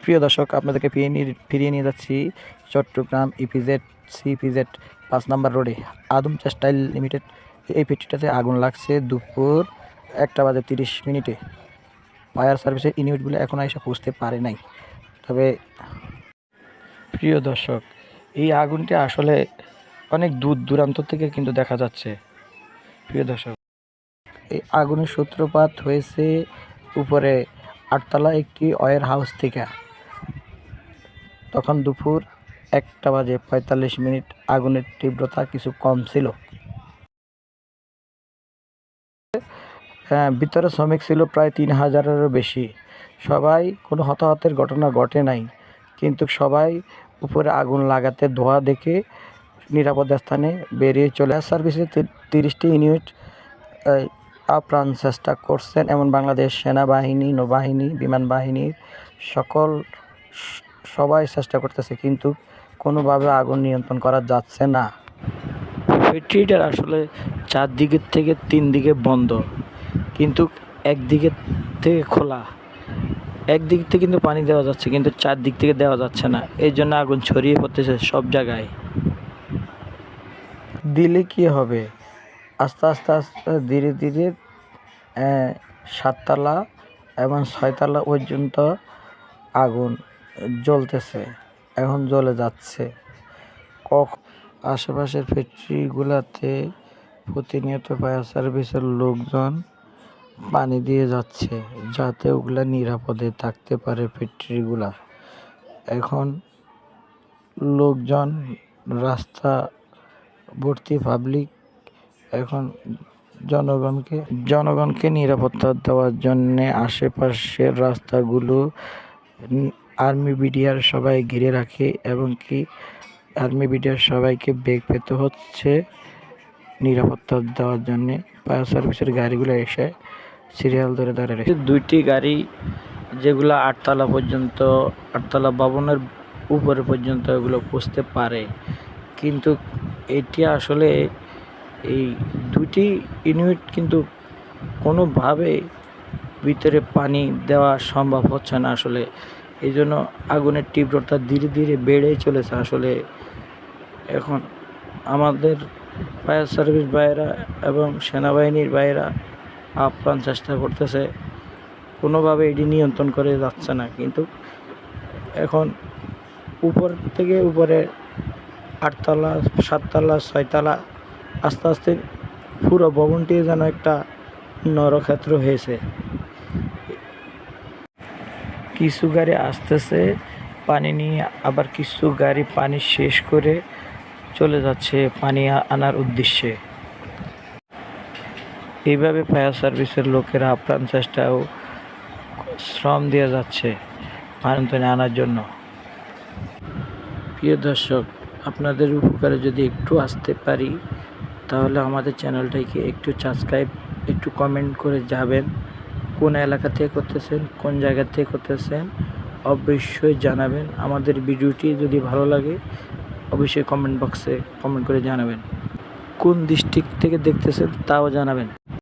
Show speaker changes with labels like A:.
A: প্রিয় দর্শক, আপনাদেরকে ফিরিয়ে নিয়ে যাচ্ছি চট্টগ্রাম সিপিজেড 5 নম্বর রোডে আদম টেক্সটাইল লিমিটেড। এই ফ্যাক্টরিটাতে আগুন লাগছে দুপুর 1:30 ফায়ার সার্ভিসের ইউনিটগুলো এখন এসে পৌঁছতে পারে নাই। তবে প্রিয় দর্শক, এই আগুনটি আসলে অনেক দূর দূরান্ত থেকে কিন্তু দেখা যাচ্ছে। প্রিয় দর্শক, এই আগুনের সূত্রপাত হয়েছে উপরে 8তলা একটি ওয়্যার হাউস থেকে। তখন দুপুর 1:45 আগুনের তীব্রতা কিছু কম ছিল। ভিতরে শ্রমিক ছিল প্রায় 3000-এরও বেশি। কোনো হতাহতের ঘটনা ঘটে নাই, কিন্তু সবাই উপরে আগুন লাগাতে ধোঁয়া দেখে নিরাপদ স্থানে বেরিয়ে চলে আসে। সার্ভিসে 30টি ইউনিট আপ্রাণ চেষ্টা করছেন, এমন বাংলাদেশ সেনাবাহিনী, নৌবাহিনী, বিমান বাহিনীর সবাই চেষ্টা করতেছে, কিন্তু কোনোভাবে আগুন নিয়ন্ত্রণ করা যাচ্ছে না। ফ্যাক্টরিটার আসলে 4 দিকের থেকে 3 দিকে বন্ধ, কিন্তু একদিকের থেকে খোলা। একদিক থেকে কিন্তু পানি দেওয়া যাচ্ছে, কিন্তু 4 দিক থেকে দেওয়া যাচ্ছে না। এই জন্য আগুন ছড়িয়ে পড়তেছে সব জায়গায়। দিলে কি হবে? আস্তে আস্তে ধীরে ধীরে 7তলা এবং 6তলা পর্যন্ত আগুন জ্বলতেছে, এখন জ্বলে যাচ্ছে। আশেপাশের ফ্যাক্টরিগুলোতে প্রতিনিয়ত ফায়ার সার্ভিসের লোকজন পানি দিয়ে যাচ্ছে, যাতে ওগুলা নিরাপদে থাকতে পারে ফ্যাক্টরিগুলা। এখন লোকজন, রাস্তা ভর্তি পাবলিক। এখন জনগণকে নিরাপত্তা দেওয়ার জন্যে আশেপাশের রাস্তাগুলো আর্মি বিডিআর সবাই ঘিরে রাখে, এবং কি আর্মি বিডিআর সবাইকে বেগ পেতে হচ্ছে নিরাপত্তা দেওয়ার জন্যে। ফায়ার সার্ভিসের গাড়িগুলো এসে সিরিয়াল ধরে দাঁড়িয়ে রেখে 2টি গাড়ি, যেগুলো 8তলা ভবনের উপরে পর্যন্ত এগুলো পৌঁছতে পারে, কিন্তু এটি আসলে এই 2টি ইউনিট কিন্তু কোনোভাবে ভিতরে পানি দেওয়া সম্ভব হচ্ছে না আসলে। এই জন্য আগুনের তীব্রতা ধীরে ধীরে বেড়েই চলেছে। আসলে এখন আমাদের ফায়ার সার্ভিস ভাইয়েরা এবং সেনাবাহিনীর ভাইয়েরা আপ্রাণ চেষ্টা করতেছে, কোনোভাবে এটি নিয়ন্ত্রণ করে যাচ্ছে না। কিন্তু এখন উপর থেকে উপরে 8তলা, 7তলা, 6তলা, আস্তে আস্তে পুরো ভবনটি যেন একটা নরক্ষেত্র হয়েছে। কিছু গাড়ি আসতেছে পানি নিয়ে, আবার কিছু গাড়ি পানি শেষ করে চলে যাচ্ছে পানি আনার উদ্দেশ্যে। এইভাবে ফায়ার সার্ভিসের লোকেরা আপ্রাণ চেষ্টা ও শ্রম দিয়ে যাচ্ছে পানি আনার জন্য। প্রিয় দর্শক, আপনাদের উপকারে যদি একটু আসতে পারি, তাহলে আমাদের চ্যানেলটাকে একটু সাবস্ক্রাইব, একটু কমেন্ট করে যাবেন। কোন এলাকা থেকে করতেছেন, কোন জায়গা থেকে করতেছেন, অবশ্যই জানাবেন। আমাদের ভিডিওটি যদি ভালো লাগে, অবশ্যই কমেন্ট বক্সে কমেন্ট করে জানাবেন। কোন ডিস্ট্রিক্ট থেকে দেখতেছেন তাও জানাবেন।